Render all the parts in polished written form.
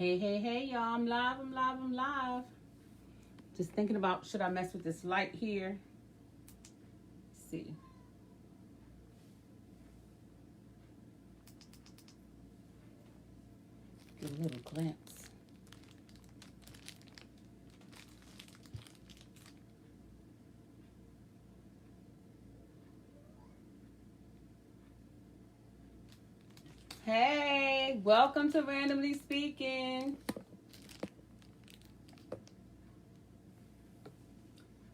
Hey, y'all. I'm live. Just thinking about, should I mess with this light here? Let's see. Get a little glimpse. Hey, welcome to Randomly Speaking.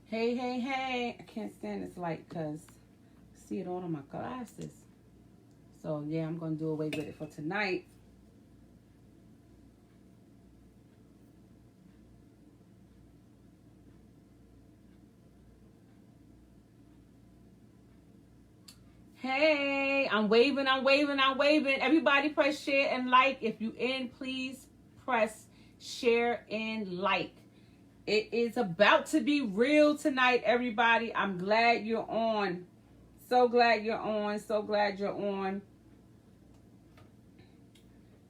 Hey. I can't stand this light because I see it all on my glasses. So, yeah, I'm going to do away with it for tonight. Hey, I'm waving. Everybody press share and like. If you in, please press share and like. It is about to be real tonight, everybody. I'm glad you're on. So glad you're on.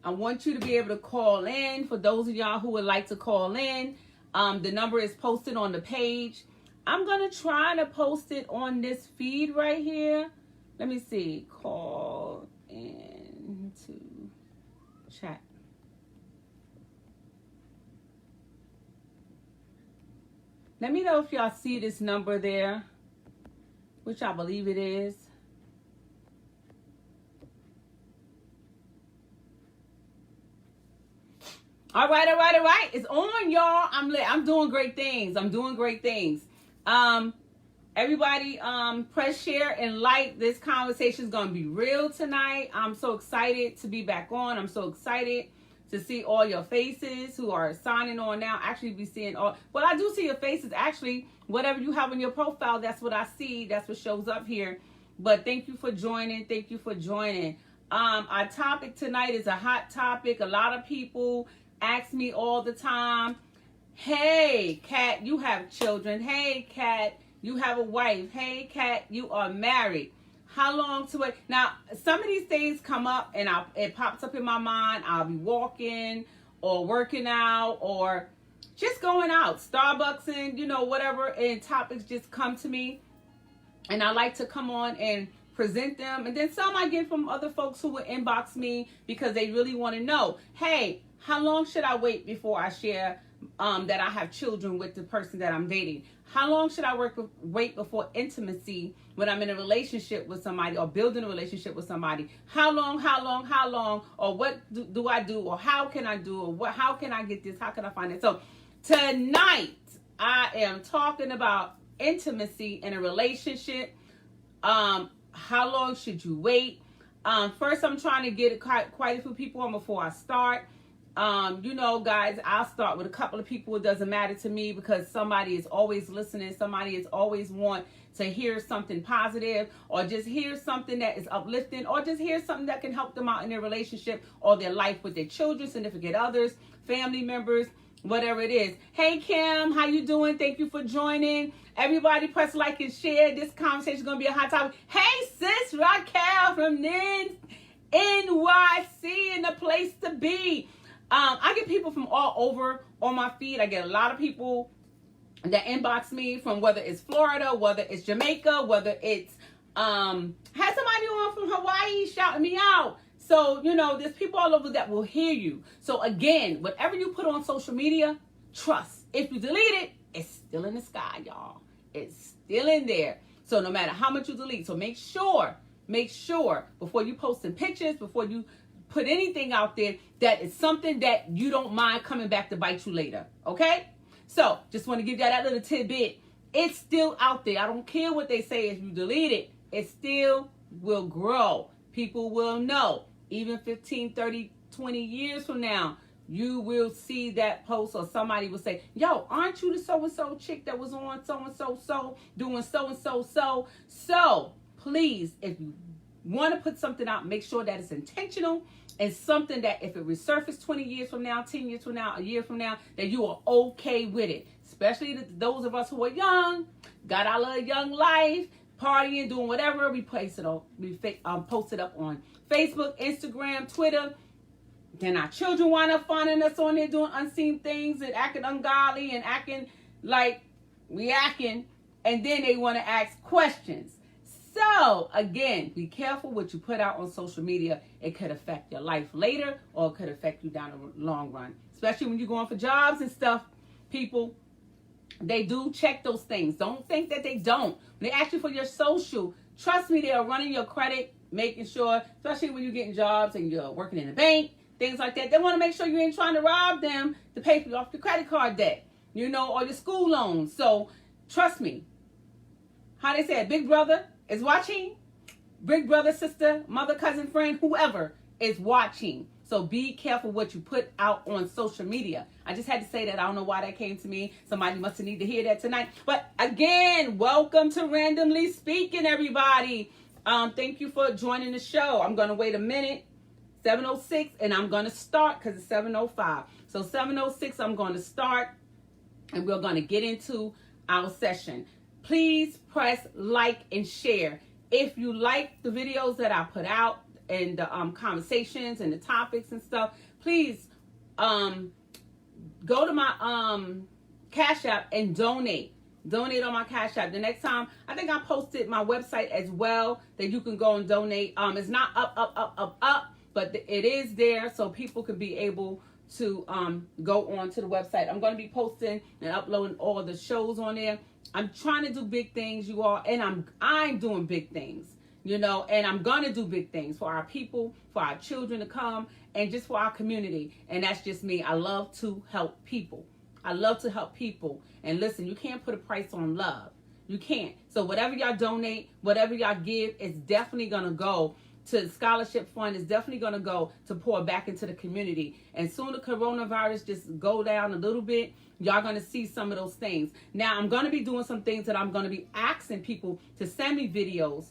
I want you to be able to call in. For those of y'all who would like to call in, the number is posted on the page. I'm going to try to post it on this feed right here. Let me see. Call in to chat. Let me know if y'all see this number there, which I believe it is. All right. It's on, y'all. I'm doing great things. Everybody, press share and like. This conversation is going to be real tonight. I'm so excited to be back on. I'm so excited to see all your faces who are signing on now. Actually be seeing I do see your faces. Actually, whatever you have on your profile, that's what I see. That's what shows up here. But thank you for joining. Our topic tonight is a hot topic. A lot of people ask me all the time, hey, Kat, you have children. Hey, Kat, you have a wife. Hey, Kat, you are married. How long to wait? Now, some of these things come up and it pops up in my mind. I'll be walking or working out or just going out, Starbucks and, whatever. And topics just come to me. And I like to come on and present them. And then some I get from other folks who will inbox me because they really want to know, hey, how long should I wait before I share that I have children with the person that I'm dating? How long should I wait before intimacy when I'm in a relationship with somebody or building a relationship with somebody? How long? Or what do I do? Or how can I do? Or how can I get this? How can I find it? So tonight I am talking about intimacy in a relationship. How long should you wait? First, I'm trying to get quite a few people on before I start. Guys, I'll start with a couple of people. It doesn't matter to me because somebody is always listening. Somebody is always want to hear something positive or just hear something that is uplifting or just hear something that can help them out in their relationship or their life with their children, significant others, family members, whatever it is. Hey, Kim, how you doing? Thank you for joining. Everybody press like and share. This conversation is going to be a hot topic. Hey, sis Raquel from NYC in the place to be. I get people from all over on my feed. I get a lot of people that inbox me from whether it's Florida, whether it's Jamaica, whether it's had somebody on from Hawaii shouting me out. So, there's people all over that will hear you. So again, whatever you put on social media, trust. If you delete it, it's still in the sky, y'all. It's still in there. So no matter how much you delete, so make sure before you posting pictures, before you put anything out there, that it's something that you don't mind coming back to bite you later. Okay? So just want to give you that little tidbit. It's still out there. I don't care what they say. If you delete it, it still will grow. People will know. Even 15, 30, 20 years from now, you will see that post or somebody will say, yo, aren't you the so-and-so chick that was on so-and-so doing so-and-so? So please, if you want to put something out, make sure that it's intentional and something that if it resurfaces 20 years from now, 10 years from now, a year from now, that you are okay with it. Especially those of us who are young, got our little young life, partying, doing whatever. We post it up on Facebook, Instagram, Twitter, Then our children wind up finding us on there doing unseen things and acting ungodly and acting like we acting. And then they want to ask questions. So, again, be careful what you put out on social media. It could affect your life later, or it could affect you down the long run. Especially when you're going for jobs and stuff, people, they do check those things. Don't think that they don't. When they ask you for your social, trust me, they are running your credit, making sure, especially when you're getting jobs and you're working in a bank, things like that. They want to make sure you ain't trying to rob them to pay for off your credit card debt, or your school loans. So, trust me. How they say it, Big Brother is watching. Big brother, sister, mother, cousin, friend, whoever is watching. So be careful what you put out on social media. I just had to say that. I don't know why that came to me. Somebody must have needed to hear that tonight. But again, welcome to Randomly Speaking, everybody. Thank you for joining the show. I'm going to wait a minute, 7:06, and I'm going to start because it's 7:05. So 7:06, I'm going to start, and we're going to get into our session. Please press like and share. If you like the videos that I put out and the conversations and the topics and stuff, please go to my Cash App and donate. Donate on my Cash App. The next time, I think I posted my website as well that you can go and donate. It's not up, but it is there so people can be able to go on to the website. I'm going to be posting and uploading all the shows on there. I'm trying to do big things, you all, and I'm doing big things, and I'm going to do big things for our people, for our children to come, and just for our community. And that's just me. I love to help people. I love to help people. And listen, you can't put a price on love. You can't. So whatever y'all donate, whatever y'all give, it's definitely going to go to the scholarship fund. Is definitely going to go to pour back into the community. And soon the coronavirus just go down a little bit, y'all going to see some of those things. Now, I'm going to be doing some things that I'm going to be asking people to send me videos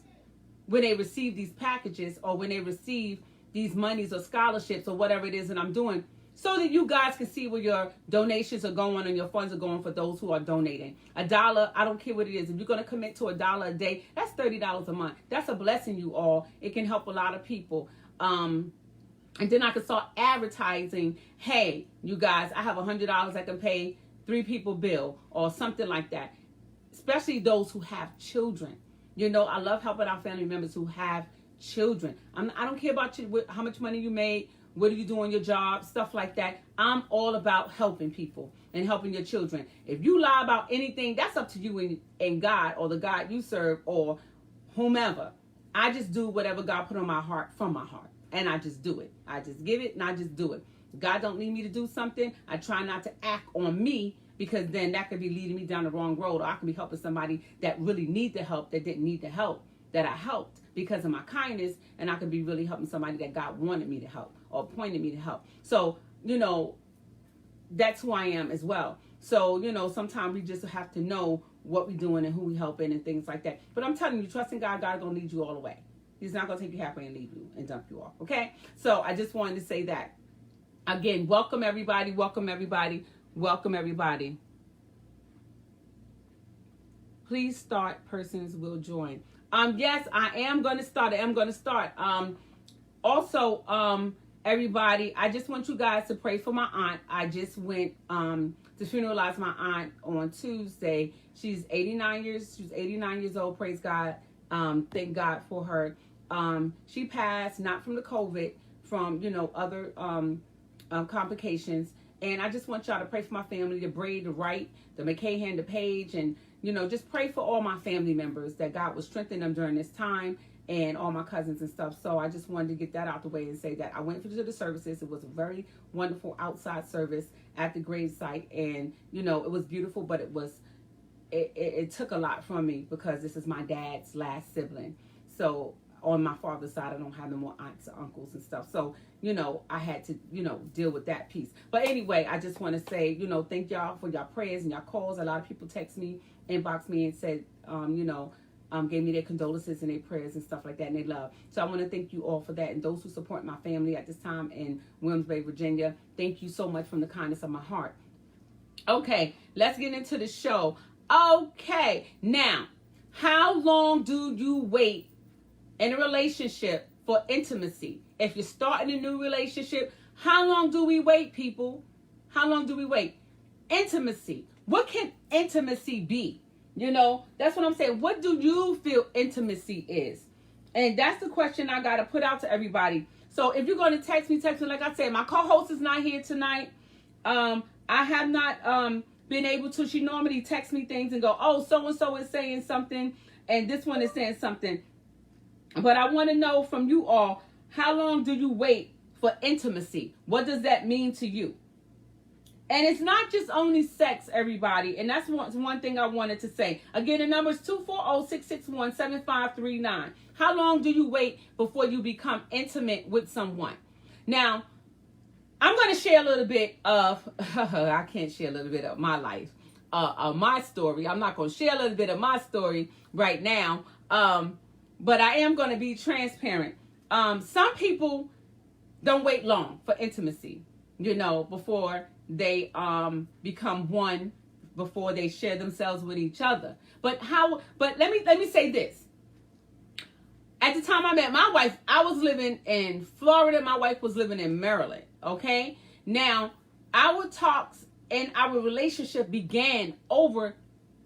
when they receive these packages or when they receive these monies or scholarships or whatever it is that I'm doing, so that you guys can see where your donations are going and your funds are going for those who are donating. $1, I don't care what it is. If you're going to commit to $1 a day, that's $30 a month. That's a blessing, you all. It can help a lot of people. And then I can start advertising, hey, you guys, I have $100 I can pay 3 people bill or something like that. Especially those who have children. I love helping our family members who have children. I don't care about how much money you made, what are you doing your job, stuff like that. I'm all about helping people and helping your children. If you lie about anything, that's up to you and God or the God you serve or whomever. I just do whatever God put on my heart from my heart. And I just do it. I just give it and I just do it. God don't need me to do something. I try not to act on me, because then that could be leading me down the wrong road. Or I can be helping somebody that really need the help, that didn't need the help that I helped because of my kindness. And I could be really helping somebody that God wanted me to help or appointed me to help. So, that's who I am as well. So, sometimes we just have to know what we're doing and who we're helping and things like that. But I'm telling you, trusting God, God's going to lead you all the way. He's not going to take you halfway and leave you and dump you off. Okay? So I just wanted to say that. Again, welcome everybody. Welcome everybody. Welcome everybody. Please start. Persons will join. Yes, I am going to start. Also, everybody, I just want you guys to pray for my aunt. I just went to funeralize my aunt on Tuesday. She's 89 years old. Praise God. Thank God for her. She passed not from the COVID, from other complications. And I just want y'all to pray for my family, the Braid, the Wright, the McCahan, the Page, and just pray for all my family members, that God will strengthen them during this time, and all my cousins and stuff. So I just wanted to get that out the way and say that I went to the services. It was a very wonderful outside service at the grave site, and it was beautiful, but it took a lot from me, because this is my dad's last sibling. So on my father's side, I don't have no more aunts or uncles and stuff. So, I had to, deal with that piece. But anyway, I just want to say, thank y'all for your prayers and your calls. A lot of people text me, inbox me and said, gave me their condolences and their prayers and stuff like that, and they love. So I want to thank you all for that. And those who support my family at this time in Williamsburg, Virginia, thank you so much from the kindness of my heart. Okay, let's get into the show. Okay, now, how long do you wait in a relationship for intimacy? If you're starting a new relationship, How long do we wait, people? How long do we wait? Intimacy. What can intimacy be? You know, that's what I'm saying. What do you feel intimacy is? And that's the question I got to put out to everybody. So if you're going to text me. Like I said, my co-host is not here tonight. I have not been able to. She normally texts me things and go, oh, so-and-so is saying something, and this one is saying something. But I want to know from you all, how long do you wait for intimacy? What does that mean to you? And it's not just only sex, everybody. And that's one thing I wanted to say. Again, the number is 240-661-7539. How long do you wait before you become intimate with someone? Now, I'm going to share a little bit of, I can't share a little bit of my life, of my story. I'm not going to share a little bit of my story right now. But I am going to be transparent. Some people don't wait long for intimacy, you know, before they become one, before they share themselves with each other. But let me say this. At the time I met my wife, I was living in Florida. My wife was living in Maryland. Okay. Now, our talks and our relationship began over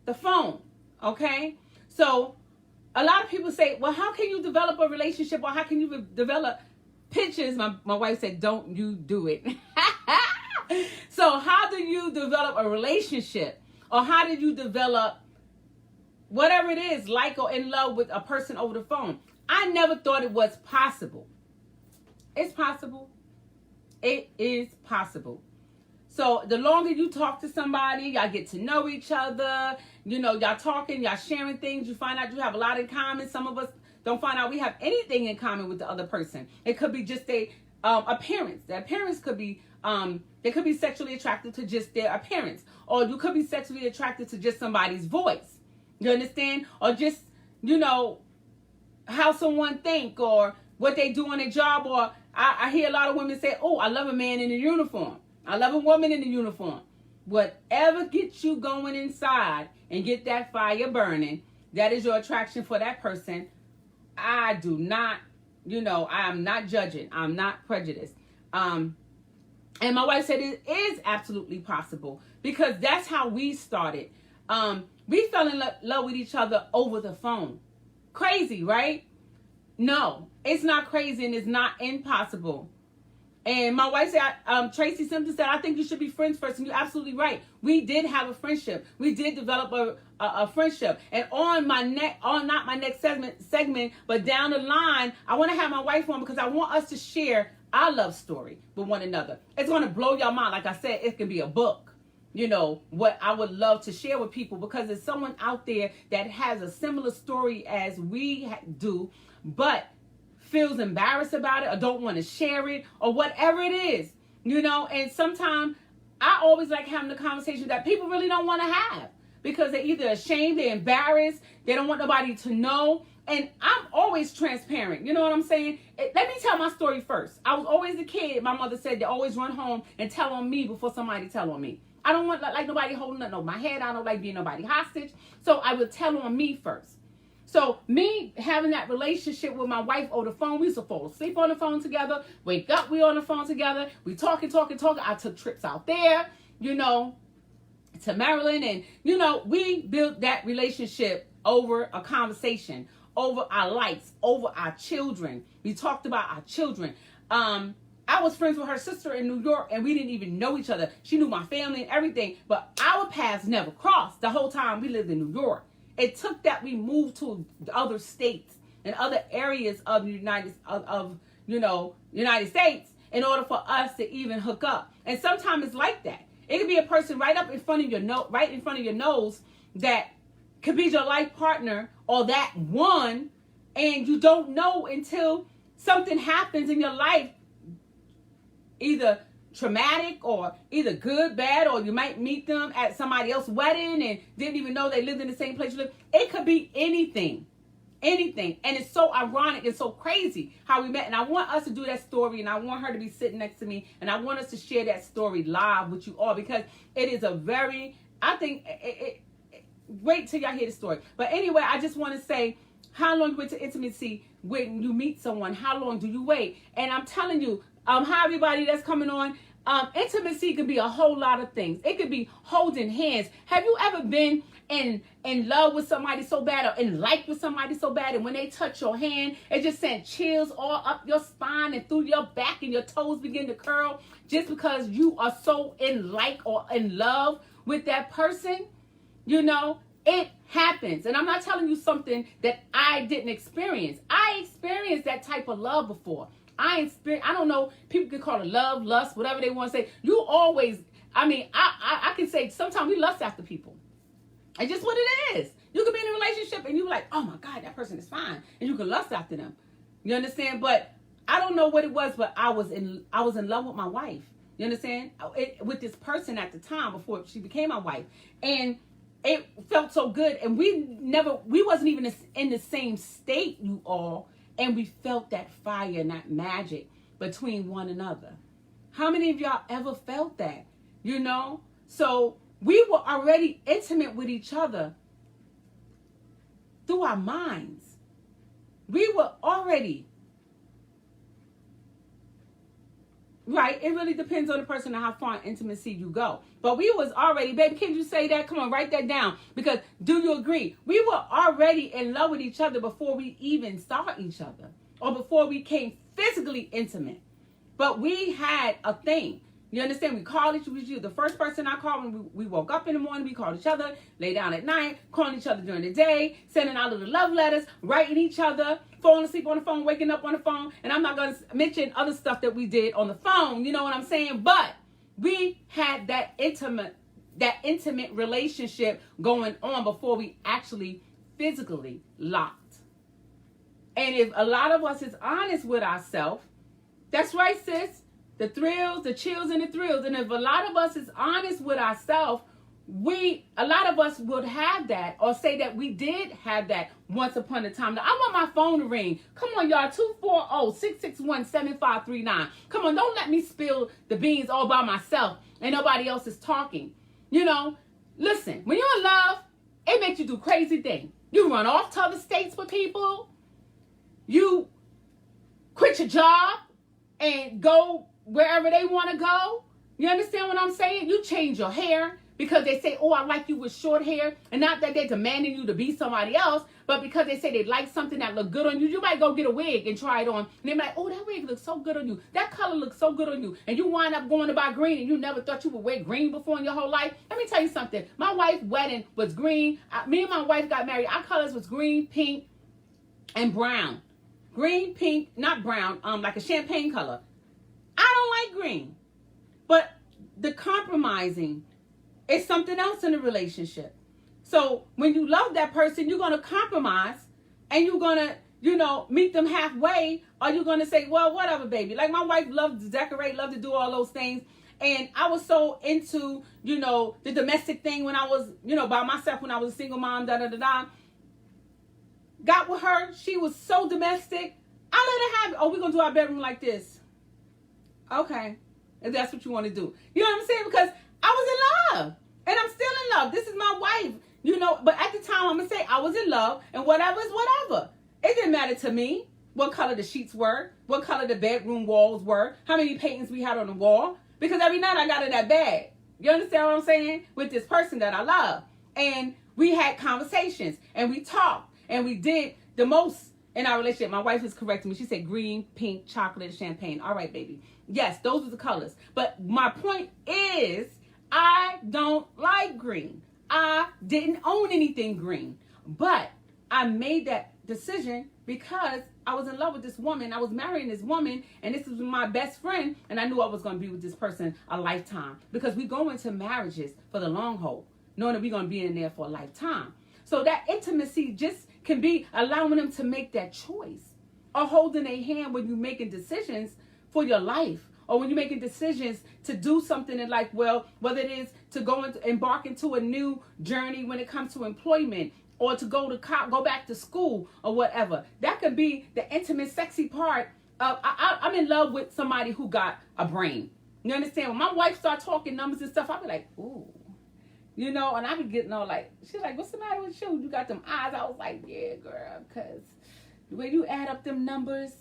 the phone. Okay. So a lot of people say, well, how can you develop a relationship, or how can you develop pictures? My wife said, don't you do it. So how do you develop a relationship, or how do you develop whatever it is, like or in love with a person over the phone? I never thought it was possible. It's possible. It is possible. So the longer you talk to somebody, y'all get to know each other, you know, y'all talking, y'all sharing things, you find out you have a lot in common. Some of us don't find out we have anything in common with the other person. It could be just a appearance. The appearance could be, they could be sexually attracted to just their appearance, or you could be sexually attracted to just somebody's voice. You understand? Or just, you know, how someone think, or what they do on their job. Or I hear a lot of women say, oh, I love a man in a uniform. I love a woman in a uniform. Whatever gets you going inside and get that fire burning, that is your attraction for that person. I do not, you know, I am not judging. I'm not prejudiced. And my wife said it is absolutely possible, because that's how we started. We fell in love with each other over the phone. Crazy, right? No, it's not crazy, and it's not impossible. And my wife said, Tracy Simpson said, I think you should be friends first. And you're absolutely right. We did have a friendship. We did develop a friendship. And not my next segment, but down the line, I want to have my wife on, because I want us to share our love story with one another. It's going to blow your mind. Like I said, it can be a book. You know, what I would love to share with people, because there's someone out there that has a similar story as we do, but feels embarrassed about it, or don't want to share it, or whatever it is, you know. And sometimes I always like having the conversation that people really don't want to have, because they're either ashamed, they're embarrassed, they don't want nobody to know. And I'm always transparent. You know what I'm saying? Let me tell my story first. I was always a kid. My mother said to always run home and tell on me before somebody tell on me. I don't want like nobody holding nothing over my head. I don't like being nobody hostage. So I would tell on me first. So me having that relationship with my wife over the phone, we used to fall asleep on the phone together, wake up, we on the phone together, we talking. I took trips out there, you know, to Maryland, and, you know, we built that relationship over a conversation, over our lights, over our children. We talked about our children. I was friends with her sister in New York, and we didn't even know each other. She knew my family and everything, but our paths never crossed the whole time we lived in New York. It took that we moved to other states and other areas of the United States in order for us to even hook up. And sometimes it's like that. It could be a person right in front of your nose that could be your life partner, or that one, and you don't know until something happens in your life, either traumatic or either good, bad, or you might meet them at somebody else's wedding and didn't even know they lived in the same place you live. It could be anything. And it's so ironic and so crazy how we met. And I want us to do that story, and I want her to be sitting next to me, and I want us to share that story live with you all, because it is a very, I think, wait till y'all hear the story. But anyway, I just want to say, how long you wait to intimacy when you meet someone? How long do you wait? And I'm telling you, Hi everybody that's coming on. Intimacy could be a whole lot of things. It could be holding hands. Have you ever been in love with somebody so bad, or in like with somebody so bad, and when they touch your hand, it just sent chills all up your spine and through your back, and your toes begin to curl just because you are so in like or in love with that person? You know, it happens. And I'm not telling you something that I didn't experience. I experienced that type of love before. I don't know, people can call it love, lust, whatever they want to say. You always, I can say sometimes we lust after people. It's just what it is. You can be in a relationship and you're like, oh my God, that person is fine. And you can lust after them. You understand? But I don't know what it was, but I was in love with my wife. You understand? With this person at the time before she became my wife. And it felt so good. And we wasn't even in the same state, you all. And we felt that fire and that magic between one another. How many of y'all ever felt that? You know? So we were already intimate with each other through our minds. We were already. Right, it really depends on the person and how far in intimacy you go. But we was already, baby, can you say that? Come on, write that down. Because do you agree? We were already in love with each other before we even saw each other. Or before we became physically intimate. But we had a thing. You understand? We called each other. The first person I called when we woke up in the morning, we called each other, lay down at night, calling each other during the day, sending out little love letters, writing each other, falling asleep on the phone, waking up on the phone. And I'm not going to mention other stuff that we did on the phone. You know what I'm saying? But we had that intimate relationship going on before we actually physically locked. And if a lot of us is honest with ourselves, that's right, sis. The thrills, the chills, and the thrills. And if a lot of us is honest with ourselves, a lot of us would have that, or say that we did have that once upon a time. Now, I want my phone to ring. Come on, y'all, 240-661-7539. Come on, don't let me spill the beans all by myself and nobody else is talking. You know, listen, when you're in love, it makes you do crazy things. You run off to other states with people. You quit your job and go wherever they want to go. You understand what I'm saying? You change your hair because they say, oh, I like you with short hair. And not that they're demanding you to be somebody else, but because they say they like something that look good on you. You might go get a wig and try it on. And they're like, oh, that wig looks so good on you. That color looks so good on you. And you wind up going to buy green, and you never thought you would wear green before in your whole life. Let me tell you something. My wife's wedding was green. Me and my wife got married. Our colors was green, pink, and brown. Green, pink, not brown, like a champagne color. I don't like green. But the compromising is something else in a relationship. So when you love that person, you're going to compromise, and you're going to, meet them halfway, or you're going to say, well, whatever, baby. Like my wife loved to decorate, loved to do all those things. And I was so into, the domestic thing when I was, by myself, when I was a single mom, da-da-da-da. Got with her. She was so domestic. I let her have it. Oh, we're going to do our bedroom like this. Okay. If that's what you want to do. You know what I'm saying? Because I was in love. And I'm still in love. This is my wife. But at the time, I'm going to say I was in love. And whatever is whatever. It didn't matter to me what color the sheets were. What color the bedroom walls were. How many paintings we had on the wall. Because every night I got in that bag. You understand what I'm saying? With this person that I love. And we had conversations. And we talked. And we did the most in our relationship. My wife is correcting me. She said green, pink, chocolate, champagne. All right, baby. Yes, those are the colors. But my point is, I don't like green. I didn't own anything green. But I made that decision because I was in love with this woman. I was marrying this woman, and this was my best friend. And I knew I was going to be with this person a lifetime. Because we go into marriages for the long haul, knowing that we're going to be in there for a lifetime. So that intimacy just can be allowing them to make that choice, or holding a hand when you're making decisions for your life, or when you're making decisions to do something in life. Well, whether it is to embark into a new journey when it comes to employment, or to go back to school, or whatever. That could be the intimate, sexy part of I'm in love with somebody who got a brain. You understand? When my wife started talking numbers and stuff, I'll be like, ooh. And I be getting all like, she's like, what's the matter with you? You got them eyes. I was like, yeah, girl, because the way you add up them numbers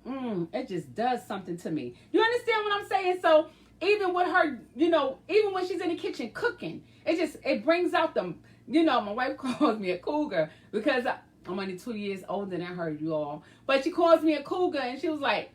it just does something to me. You understand what I'm saying? So even with her, even when she's in the kitchen cooking, it brings out the, my wife calls me a cougar because I'm only 2 years older than her, you all. But she calls me a cougar, and she was like,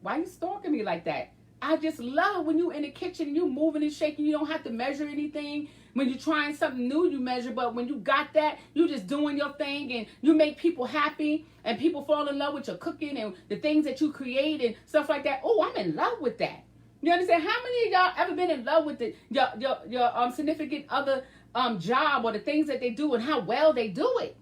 why you stalking me like that? I just love when you in the kitchen, you moving and shaking, you don't have to measure anything. When you're trying something new, you measure, but when you got that, you just doing your thing, and you make people happy, and people fall in love with your cooking and the things that you create and stuff like that. Oh, I'm in love with that. You understand? How many of y'all ever been in love with your significant other job or the things that they do and how well they do it?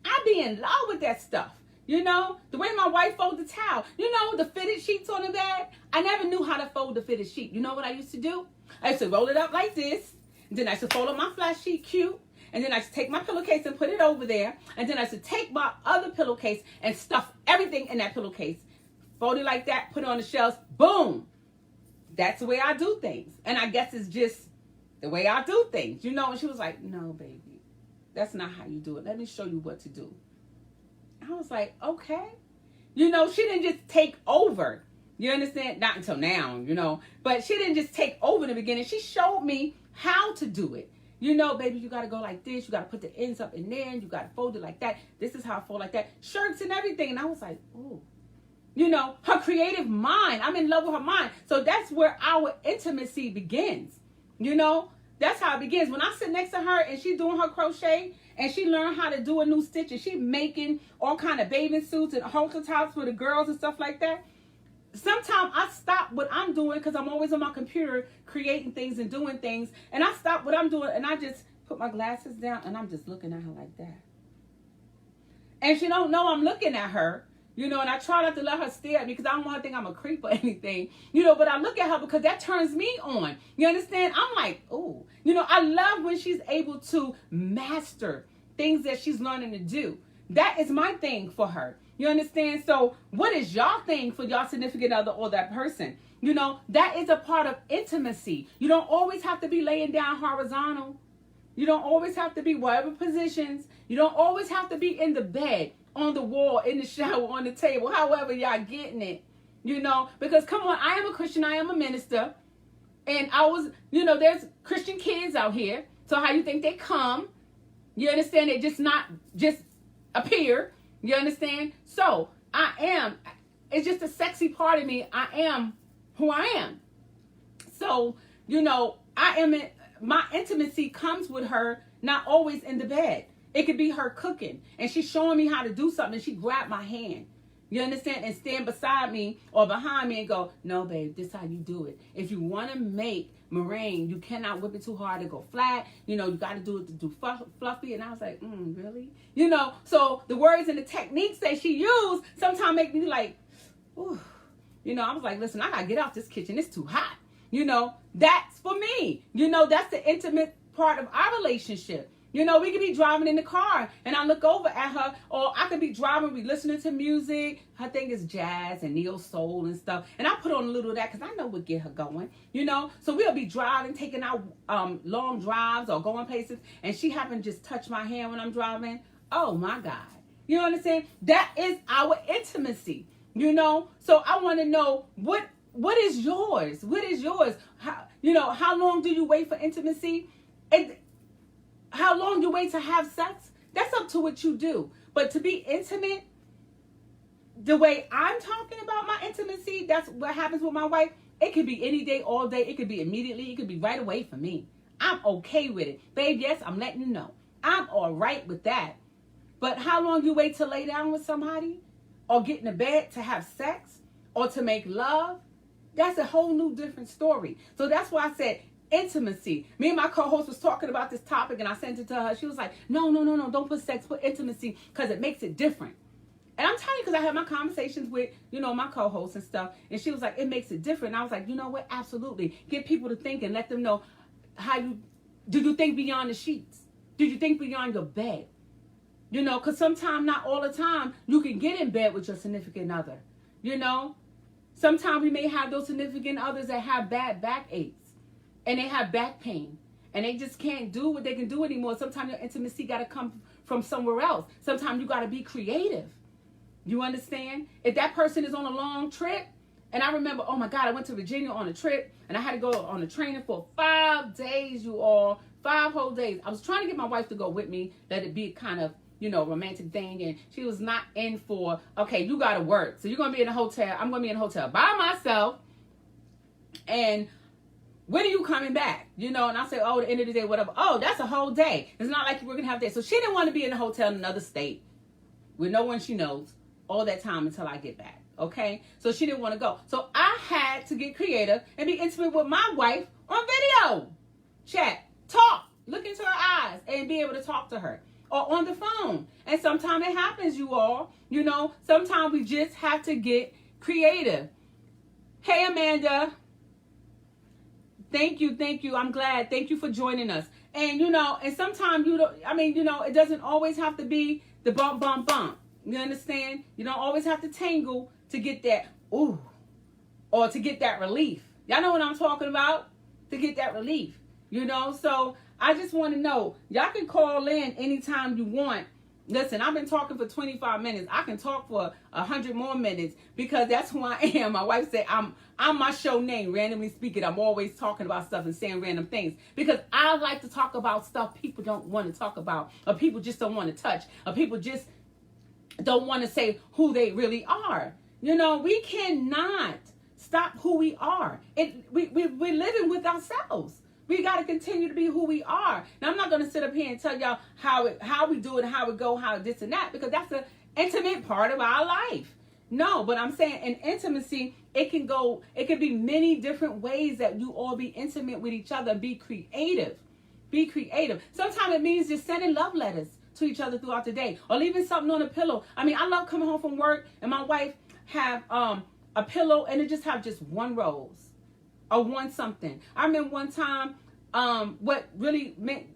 I be in love with that stuff. The way my wife folds the towel, the fitted sheets on the bed. I never knew how to fold the fitted sheet. You know what I used to do? I used to roll it up like this. And then I used to fold up my flat sheet cute. And then I used to take my pillowcase and put it over there. And then I used to take my other pillowcase and stuff everything in that pillowcase. Fold it like that, put it on the shelves. Boom. That's the way I do things. And I guess it's just the way I do things. And she was like, no, baby. That's not how you do it. Let me show you what to do. I was like, okay. She didn't just take over. You understand? Not until now, But she didn't just take over in the beginning. She showed me how to do it. Baby, you got to go like this. You got to put the ends up in there. And you got to fold it like that. This is how I fold like that. Shirts and everything. And I was like, ooh. Her creative mind. I'm in love with her mind. So that's where our intimacy begins. That's how it begins. When I sit next to her and she's doing her crochet and she learned how to do a new stitch and she making all kind of bathing suits and halter tops for the girls and stuff like that. Sometimes I stop what I'm doing because I'm always on my computer creating things and doing things. And I stop what I'm doing and I just put my glasses down and I'm just looking at her like that. And she don't know I'm looking at her. And I try not to let her stare at me because I don't want her to think I'm a creep or anything. But I look at her because that turns me on. You understand? I'm like, oh. I love when she's able to master things that she's learning to do. That is my thing for her. You understand? So what is y'all thing for y'all significant other or that person? That is a part of intimacy. You don't always have to be laying down horizontal. You don't always have to be whatever positions. You don't always have to be in the bed, on the wall, in the shower, on the table, however y'all getting it, because come on, I am a Christian, I am a minister, and I was, there's Christian kids out here, so how you think they come, you understand, they just appear, you understand, so it's just a sexy part of me, I am who I am, so, my intimacy comes with her, not always in the bed. It could be her cooking and she's showing me how to do something and she grabbed my hand. You understand? And stand beside me or behind me and go, no, babe, this is how you do it. If you want to make meringue, you cannot whip it too hard to go flat. You got to do it to do fluffy. And I was like, really? So the words and the techniques that she used sometimes make me like, ooh. I was like, listen, I got to get out this kitchen. It's too hot. That's for me. That's the intimate part of our relationship. We could be driving in the car and I look over at her, or I could be driving, we listening to music. Her thing is jazz and neo soul and stuff. And I put on a little of that because I know what get her going, So we'll be driving, taking out long drives or going places. And she happened to just touch my hand when I'm driving. Oh my God. You understand? That is our intimacy, So I want to know what is yours? What is yours? How long do you wait for intimacy? And how long you wait to have sex, that's up to what you do. But to be intimate, the way I'm talking about my intimacy, that's what happens with my wife. It could be any day, all day. It could be immediately. It could be right away for me. I'm okay with it. Babe, yes, I'm letting you know. I'm all right with that. But how long you wait to lay down with somebody or get in the bed to have sex or to make love, that's a whole new different story. So that's why I said intimacy. Me and my co-host was talking about this topic and I sent it to her. She was like, no, don't put sex, put intimacy because it makes it different. And I'm telling you because I had my conversations with, my co-hosts and stuff. And she was like, it makes it different. And I was like, you know what? Absolutely. Get people to think and let them know do you think beyond the sheets? Do you think beyond your bed? Because sometimes, not all the time, you can get in bed with your significant other. Sometimes we may have those significant others that have bad backaches. And they have back pain. And they just can't do what they can do anymore. Sometimes your intimacy got to come from somewhere else. Sometimes you got to be creative. You understand? If that person is on a long trip, and I remember, oh my God, I went to Virginia on a trip, and I had to go on a training for 5 days, you all. 5 whole days. I was trying to get my wife to go with me, let it be kind of, romantic thing, and she was not in for, okay, you gotta work. So you're gonna be in a hotel. I'm gonna be in a hotel by myself, and when are you coming back? And I say, oh, the end of the day, whatever. Oh, that's a whole day. It's not like we're going to have a day. So she didn't want to be in a hotel in another state with no one she knows all that time until I get back. Okay? So she didn't want to go. So I had to get creative and be intimate with my wife on video. Chat, talk, look into her eyes and be able to talk to her. Or on the phone. And sometimes it happens, you all. Sometimes we just have to get creative. Hey, Amanda. Thank you. I'm glad. Thank you for joining us. And, and sometimes it doesn't always have to be the bump. You understand? You don't always have to tangle to get that, ooh, or to get that relief. Y'all know what I'm talking about? To get that relief, So I just want to know, y'all can call in anytime you want. Listen, I've been talking for 25 minutes. I can talk for 100 more minutes because that's who I am. My wife said I'm my show name, Randomly Speaking. I'm always talking about stuff and saying random things because I like to talk about stuff people don't want to talk about, or people just don't want to touch, or people just don't want to say who they really are. We cannot stop who we are. We're living with ourselves. We got to continue to be who we are. Now, I'm not going to sit up here and tell y'all how we do it, how it go, how this and that, because that's an intimate part of our life. No, but I'm saying in intimacy, it can be many different ways that you all be intimate with each other. Be creative. Be creative. Sometimes it means just sending love letters to each other throughout the day, or leaving something on a pillow. I mean, I love coming home from work and my wife have a pillow and it just have just one rose or one something. I remember one time, what really meant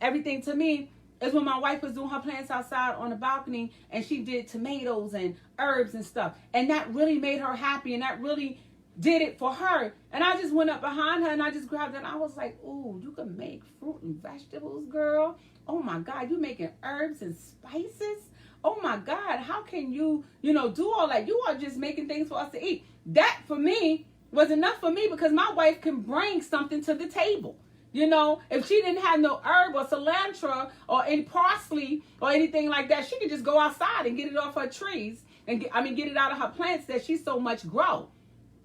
everything to me is when my wife was doing her plants outside on the balcony and she did tomatoes and herbs and stuff. And that really made her happy, and that really did it for her. And I just went up behind her and I just grabbed it and I was like, ooh, you can make fruit and vegetables, girl. Oh my God, you making herbs and spices? Oh my God, how can you, do all that? You are just making things for us to eat. That for me was enough for me because my wife can bring something to the table. If she didn't have no herb or cilantro or any parsley or anything like that, she could just go outside and get it off her trees and get it out of her plants that she so much grow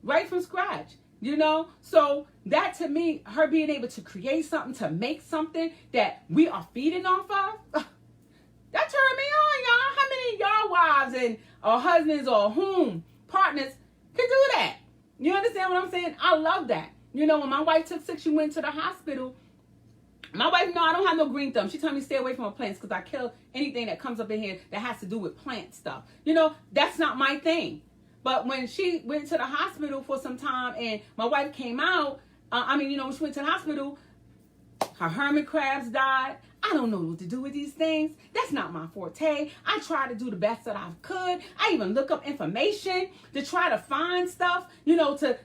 right from scratch. So that to me, her being able to create something, to make something that we are feeding off of, that turned me on, y'all. How many of y'all wives and or husbands or partners can do that? You understand what I'm saying? I love that. When my wife took sick, she went to the hospital. My wife, I don't have no green thumb. She told me to stay away from her plants because I kill anything that comes up in here that has to do with plant stuff. That's not my thing. But when she went to the hospital for some time and my wife came out, when she went to the hospital, her hermit crabs died. I don't know what to do with these things. That's not my forte. I tried to do the best that I could. I even look up information to try to find stuff,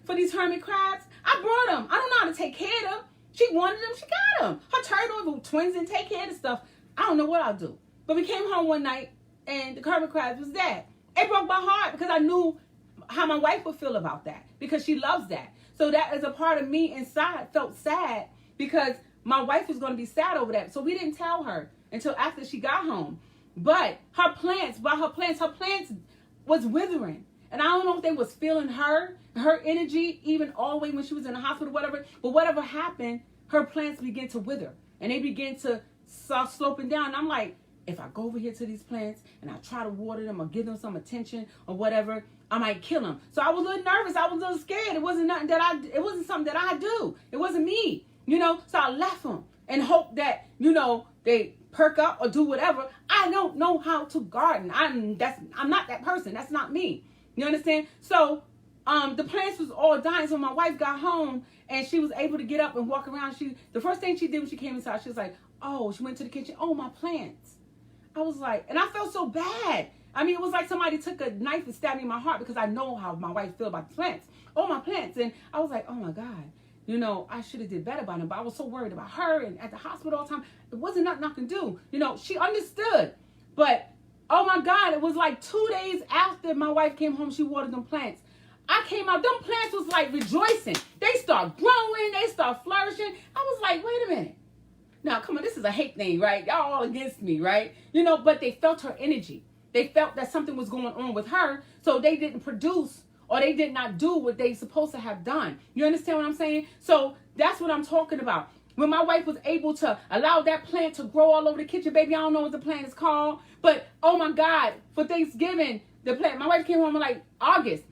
for these hermit crabs. I brought them. I don't know how to take care of them. She wanted them. She got them. Her turtle twins didn't take care of the stuff. I don't know what I'll do. But we came home one night and the hermit crabs was dead. It broke my heart because I knew how my wife would feel about that because she loves that. So that is a part of me inside felt sad because my wife was going to be sad over that. So we didn't tell her until after she got home. But her plants was withering. And I don't know if they was feeling her energy, even all the way when she was in the hospital, whatever. But whatever happened, her plants began to wither. And they began to start sloping down. And I'm like, if I go over here to these plants and I try to water them or give them some attention or whatever, I might kill them. So I was a little nervous. I was a little scared. It wasn't something that I do. It wasn't me. So I left them and hope that, they perk up or do whatever. I don't know how to garden. I'm not that person. That's not me. You understand? So, the plants was all dying. So my wife got home and she was able to get up and walk around. The first thing she did when she came inside, she was like, oh, she went to the kitchen. Oh, my plants. I was like, and I felt so bad. It was like somebody took a knife and stabbed me in my heart because I know how my wife feel about the plants. Oh, my plants. And I was like, oh my God. I should have did better by them, but I was so worried about her and at the hospital all the time. It wasn't nothing I could do. She understood. But, oh my God, it was like 2 days after my wife came home, she watered them plants. I came out, them plants was like rejoicing. They start growing, they start flourishing. I was like, wait a minute. Now, come on, this is a hate thing, right? Y'all all against me, right? You know, but they felt her energy. They felt that something was going on with her, so they didn't produce or they did not do what they supposed to have done. You understand what I'm saying? So that's what I'm talking about. When my wife was able to allow that plant to grow all over the kitchen, baby, I don't know what the plant is called, but oh my God, for Thanksgiving, the plant, my wife came home in like August.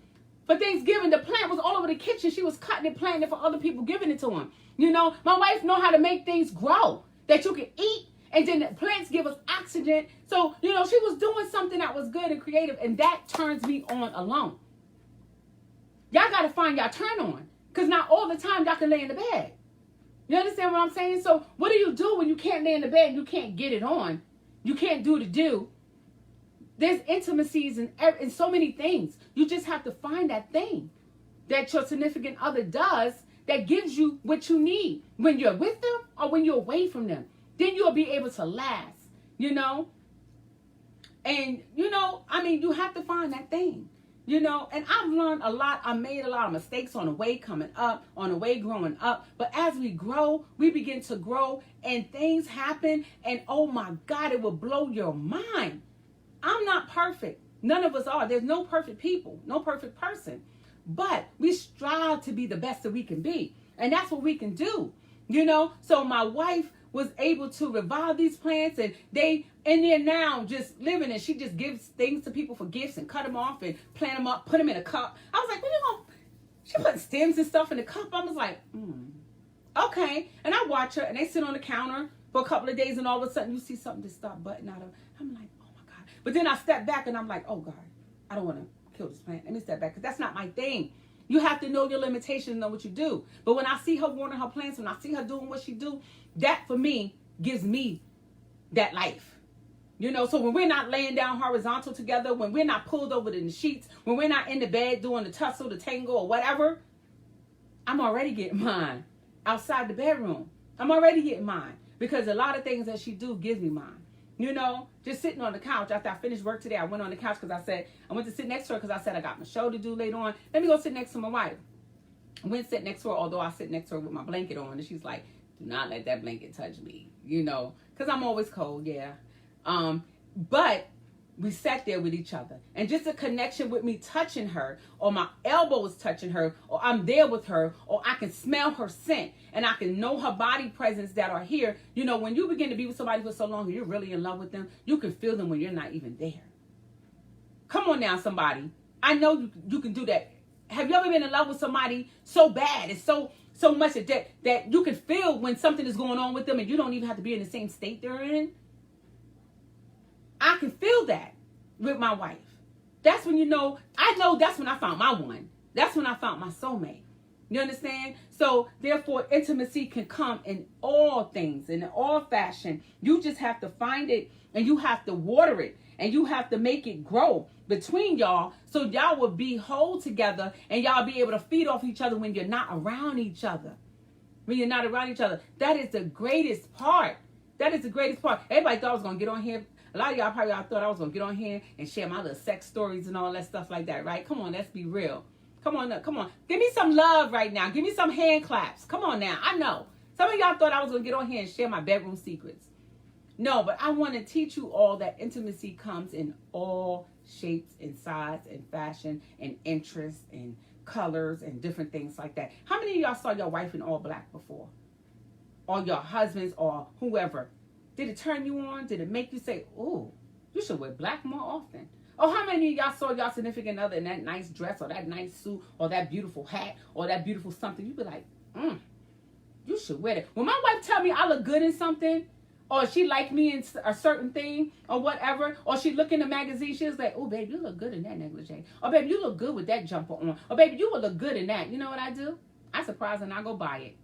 For Thanksgiving, the plant was all over the kitchen. She was cutting it, planting it for other people, giving it to them. You know, my wife know how to make things grow that you can eat, and then the plants give us oxygen. So, you know, she was doing something that was good and creative, and that turns me on alone. Y'all got to find y'all turn on, because not all the time y'all can lay in the bed. You understand what I'm saying? So what do you do when you can't lay in the bed and you can't get it on? You can't do the do. There's intimacies in so many things. You just have to find that thing that your significant other does that gives you what you need when you're with them or when you're away from them. Then you'll be able to last, you know. And, you know, I mean, you have to find that thing. You know, and I've learned a lot. I made a lot of mistakes on the way coming up, on the way growing up. But as we grow, we begin to grow and things happen. And oh my God, it will blow your mind. I'm not perfect. None of us are. There's no perfect people, no perfect person. But we strive to be the best that we can be. And that's what we can do. You know, so my wife was able to revive these plants, and they in there now just living, and she just gives things to people for gifts and cut them off and plant them up, put them in a cup. I was like, what you gonna, she put stems and stuff in the cup. I was like, okay. And I watch her, and they sit on the counter for a couple of days, and all of a sudden you see something just start butting out of. I'm like, oh my God. But then I step back and I'm like, oh God, I don't want to kill this plant. Let me step back, because that's not my thing. You have to know your limitations and know what you do. But when I see her watering her plants, when I see her doing what she do, that for me gives me that life. You know, so when we're not laying down horizontal together, when we're not pulled over in the sheets, when we're not in the bed doing the tussle, the tango, or whatever, I'm already getting mine outside the bedroom. I'm already getting mine, because a lot of things that she do gives me mine. You know, just sitting on the couch after I finished work today, I went on the couch because I said, I went to sit next to her because I said I got my show to do later on. Let me go sit next to my wife. I went and sit next to her, although I sit next to her with my blanket on, and she's like, do not let that blanket touch me, you know, because I'm always cold, yeah. But we sat there with each other, and just a connection with me touching her, or my elbow is touching her, or I'm there with her, or I can smell her scent, and I can know her body presence that are here. You know, when you begin to be with somebody for so long and you're really in love with them, you can feel them when you're not even there. Come on now, somebody. I know you can do that. Have you ever been in love with somebody so bad? It's so much that you can feel when something is going on with them, and you don't even have to be in the same state they're in. I can feel that with my wife. That's when you know, I know that's when I found my one. That's when I found my soulmate. You understand? So therefore, intimacy can come in all things, in all fashion. You just have to find it, and you have to water it, and you have to make it grow between y'all, so y'all will be whole together, and y'all be able to feed off each other when you're not around each other. When you're not around each other. That is the greatest part. That is the greatest part. Everybody thought I was going to get on here. A lot of y'all probably thought I was going to get on here and share my little sex stories and all that stuff like that, right? Come on, let's be real. Come on, come on. Give me some love right now. Give me some hand claps. Come on now. I know. Some of y'all thought I was going to get on here and share my bedroom secrets. No, but I want to teach you all that intimacy comes in all shapes and sizes and fashion and interests and colors and different things like that. How many of y'all saw your wife in all black before? Or your husbands or whoever? Did it turn you on? Did it make you say, oh, you should wear black more often? Or how many of y'all saw y'all significant other in that nice dress or that nice suit or that beautiful hat or that beautiful something? You'd be like, you should wear it. When my wife tell me I look good in something, or she like me in a certain thing or whatever, or she look in the magazine, she's like, oh, babe, you look good in that negligee. Or, babe, you look good with that jumper on. Or, baby, you would look good in that. You know what I do? I surprise her and I go buy it.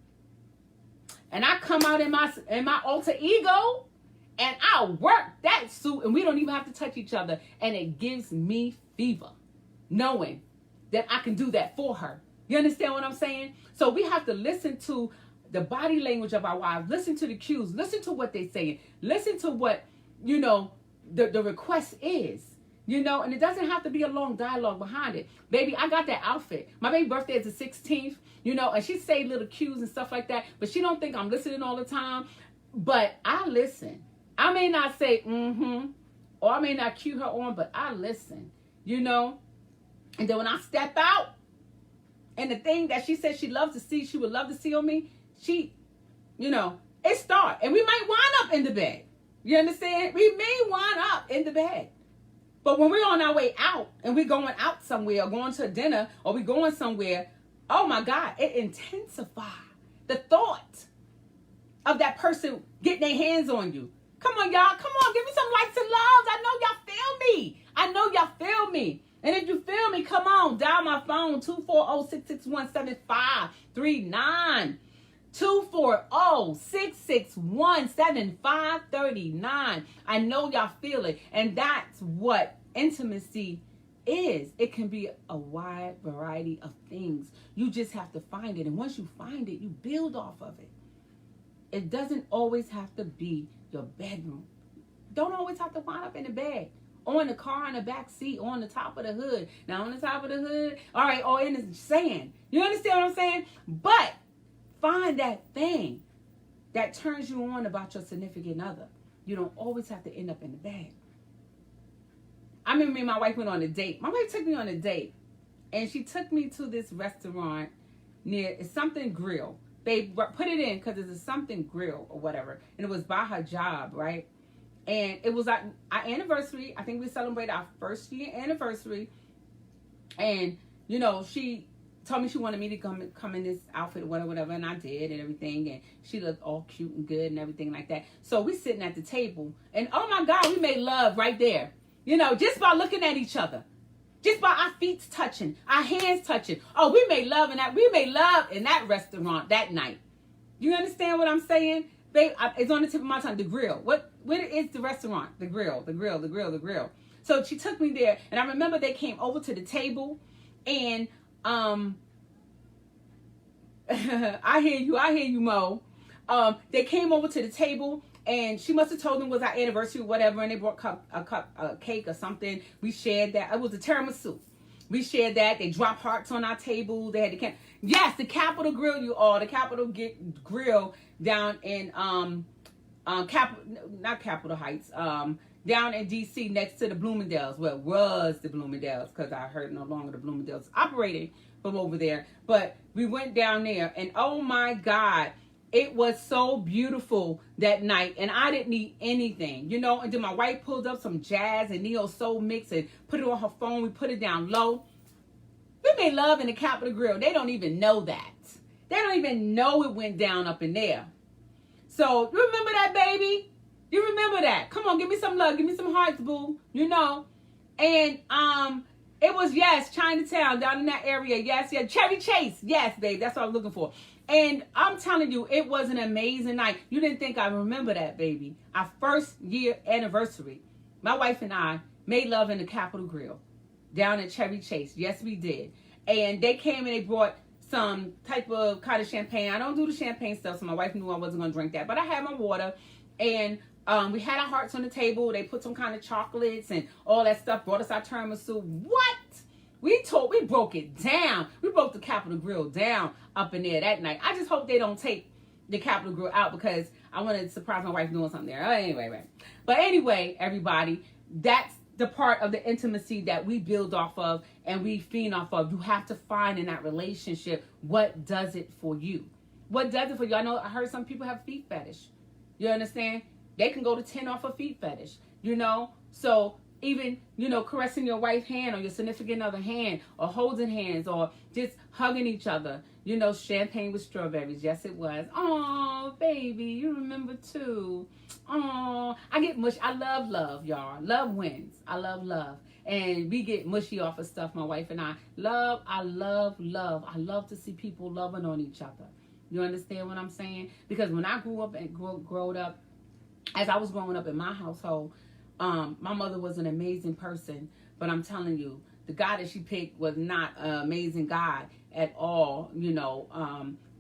And I come out in my alter ego, and I work that suit, and we don't even have to touch each other. And it gives me fever, knowing that I can do that for her. You understand what I'm saying? So we have to listen to the body language of our wives. Listen to the cues. Listen to what they're saying. Listen to what, you know, the request is. You know, and it doesn't have to be a long dialogue behind it. Baby, I got that outfit. My baby birthday is the 16th, you know, and she say little cues and stuff like that, but she don't think I'm listening all the time. But I listen. I may not say or I may not cue her on, but I listen, you know. And then when I step out, and the thing that she said she loves to see, she would love to see on me, she, you know, it start. And we might wind up in the bed. You understand? We may wind up in the bed. But when we're on our way out and we're going out somewhere or going to a dinner or we're going somewhere, oh my God, it intensifies the thought of that person getting their hands on you. Come on, y'all. Come on. Give me some likes and loves. I know y'all feel me. I know y'all feel me. And if you feel me, come on. Dial my phone, 240-661-7539. 240-661-7539. I know y'all feel it. And that's what intimacy is. It can be a wide variety of things. You just have to find it. And once you find it, you build off of it. It doesn't always have to be your bedroom. Don't always have to wind up in the bed. On the car, in the back seat, on the top of the hood. Now, on the top of the hood, all right, or in the sand. You understand what I'm saying? But find that thing that turns you on about your significant other. You don't always have to end up in the bed. I remember me and my wife went on a date. My wife took me on a date, and she took me to this restaurant near, it's something grill. Babe, put it in because it's a something grill or whatever. And it was by her job, right? And it was like our anniversary. I think we celebrated our first year anniversary. And, you know, she told me she wanted me to come in this outfit or whatever. And I did and everything. And she looked all cute and good and everything like that. So we sitting at the table. And, oh, my God, we made love right there. You know, just by looking at each other. Just by our feet touching, our hands touching. Oh, we made love in that restaurant that night. You understand what I'm saying? Babe, it's on the tip of my tongue. The grill. Where is the restaurant? The grill. So she took me there, and I remember they came over to the table, and I hear you, Mo. They came over to the table. And she must have told them it was our anniversary or whatever. And they brought a cake or something. We shared that. It was a tiramisu. We shared that. They dropped hearts on our table. They had the Capitol Grill, you all. The Capitol Grill down in, not Capitol Heights. Down in D.C. next to the Bloomingdale's. Well, it was the Bloomingdale's because I heard no longer the Bloomingdale's operating from over there. But we went down there. And oh, my God. It was so beautiful that night, and I didn't need anything, you know. And then my wife pulled up some jazz and neo soul mix and put it on her phone. We put it down low. We made love in the Capitol Grill. They don't even know that. They don't even know it went down up in there. So you remember that, baby? You remember that? Come on, give me some love, give me some hearts, boo. You know, and it was Chinatown down in that area. Yes, Chevy Chase. Yes, babe, that's what I was looking for. And I'm telling you, it was an amazing night. You didn't think I remember that, baby. Our first year anniversary, my wife and I made love in the Capitol Grill down at Chevy Chase. Yes, we did. And they came and they brought some type of kind of champagne. I don't do the champagne stuff, so my wife knew I wasn't going to drink that. But I had my water. And we had our hearts on the table. They put some kind of chocolates and all that stuff. Brought us our tiramisu. What? We broke it down. We broke the Capitol Grill down up in there that night. I just hope they don't take the Capitol Grill out because I wanted to surprise my wife doing something there. But anyway, everybody, that's the part of the intimacy that we build off of and we feed off of. You have to find in that relationship what does it for you. What does it for you? I know I heard some people have feet fetish. You understand? They can go to 10 off a feet fetish, you know? So even, you know, caressing your wife's hand or your significant other hand or holding hands or just hugging each other. You know, champagne with strawberries. Yes, it was. Oh, baby, you remember too. Oh, I get mushy. I love love, y'all. Love wins. I love love. And we get mushy off of stuff, my wife and I. I love love. I love to see people loving on each other. You understand what I'm saying? Because when I grew up and growed up, as I was growing up in my household, my mother was an amazing person, but I'm telling you, the guy that she picked was not an amazing guy at all, you know,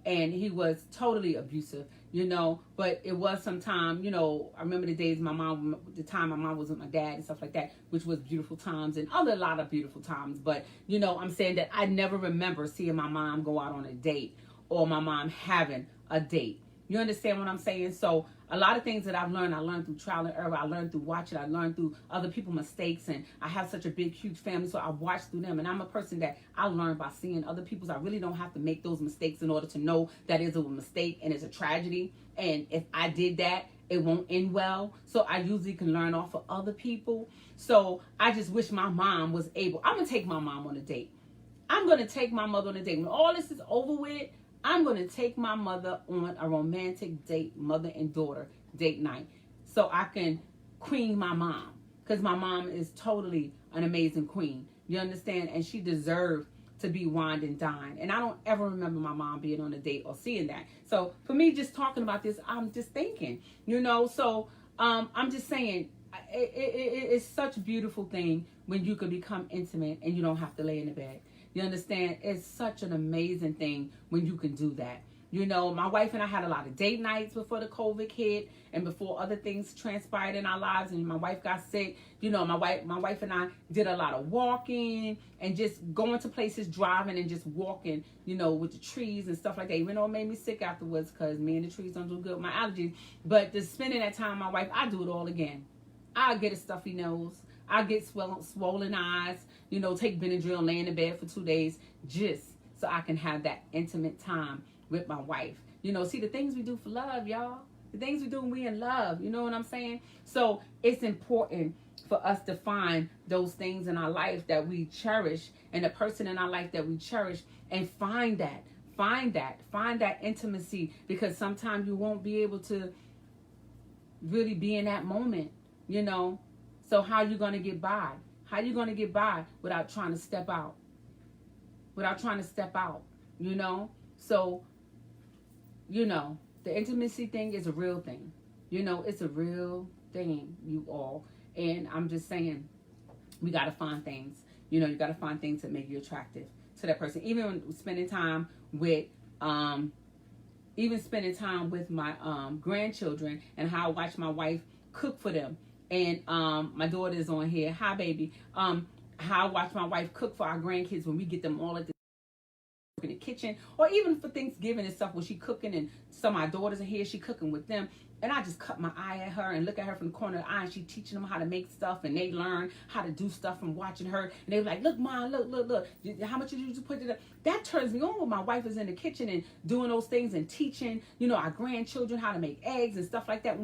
and he was totally abusive. you know, but it was some time, you know, I remember the time my mom was with my dad and stuff like that, which was beautiful times and a lot of beautiful times. But, you know, I'm saying that I never remember seeing my mom go out on a date or my mom having a date. You understand what I'm saying? So a lot of things that I learned through trial and error. I learned through watching. I learned through other people's mistakes. And I have such a big, huge family, so I watch through them. And I'm a person that I learn by seeing other people's. I really don't have to make those mistakes in order to know that it's a mistake and it's a tragedy. And if I did that, it won't end well. So I usually can learn off of other people. So I just wish my mom was able. I'm going to take my mom on a date. I'm going to take my mother on a date. When all this is over with, I'm going to take my mother on a romantic date, mother and daughter date night, so I can queen my mom, because my mom is totally an amazing queen. You understand? And she deserves to be wined and dined. And I don't ever remember my mom being on a date or seeing that. So for me, just talking about this, I'm just thinking, you know, so I'm just saying, it's such a beautiful thing when you can become intimate and you don't have to lay in the bed. You understand? It's such an amazing thing when you can do that. You know, my wife and I had a lot of date nights before the COVID hit and before other things transpired in our lives, and my wife got sick. You know, my wife and I did a lot of walking and just going to places, driving and just walking, you know, with the trees and stuff like that. Even though it made me sick afterwards because me and the trees don't do good with my allergies. But just spending that time with my wife, I do it all again. I'll get a stuffy nose. I get swollen eyes, you know, take Benadryl, lay in the bed for 2 days just so I can have that intimate time with my wife. You know, see, the things we do for love, y'all. The things we do when we in love, you know what I'm saying? So it's important for us to find those things in our life that we cherish and the person in our life that we cherish, and find that intimacy, because sometimes you won't be able to really be in that moment, you know. So how you going to get by? How you going to get by without trying to step out? You know? So, you know, the intimacy thing is a real thing. You know, it's a real thing, you all. And I'm just saying, we got to find things. You know, you got to find things that make you attractive to that person. Even when spending time with my grandchildren, and how I watch my wife cook for them. And my daughter is on here. Hi, baby. How I watch my wife cook for our grandkids when we get them all at the in the kitchen, or even for Thanksgiving and stuff when she cooking, and some of my daughters are here, she cooking with them, and I just cut my eye at her and look at her from the corner of the eye, and she teaching them how to make stuff, and they learn how to do stuff from watching her, and they were like, look, Mom, look, how much did you just put it up? That turns me on when my wife is in the kitchen and doing those things and teaching, you know, our grandchildren how to make eggs and stuff like that.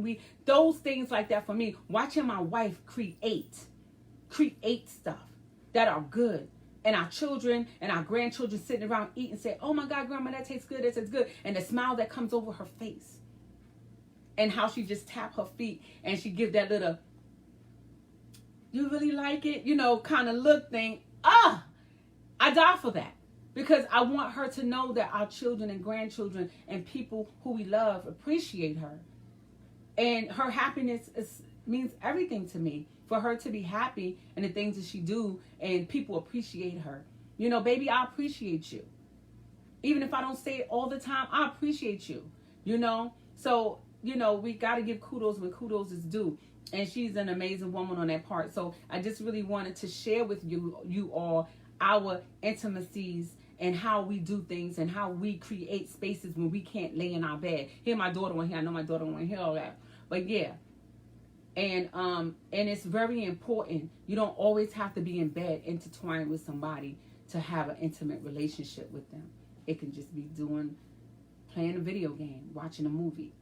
Those things like that for me, watching my wife create stuff that are good. And our children and our grandchildren sitting around eating and say, oh my God, Grandma, that tastes good, that tastes good. And the smile that comes over her face. And how she just tap her feet and she give that little, you really like it? You know, kind of look thing. I die for that. Because I want her to know that our children and grandchildren and people who we love appreciate her. And her happiness means everything to me. For her to be happy in the things that she do and people appreciate her. You know, baby, I appreciate you. Even if I don't say it all the time, I appreciate you. You know? So, you know, we got to give kudos when kudos is due. And she's an amazing woman on that part. So I just really wanted to share with you all our intimacies and how we do things and how we create spaces when we can't lay in our bed. Here, my daughter went here. I know my daughter went here all that. But yeah. And it's very important. You don't always have to be in bed intertwined with somebody to have an intimate relationship with them. It can just be playing a video game, watching a movie,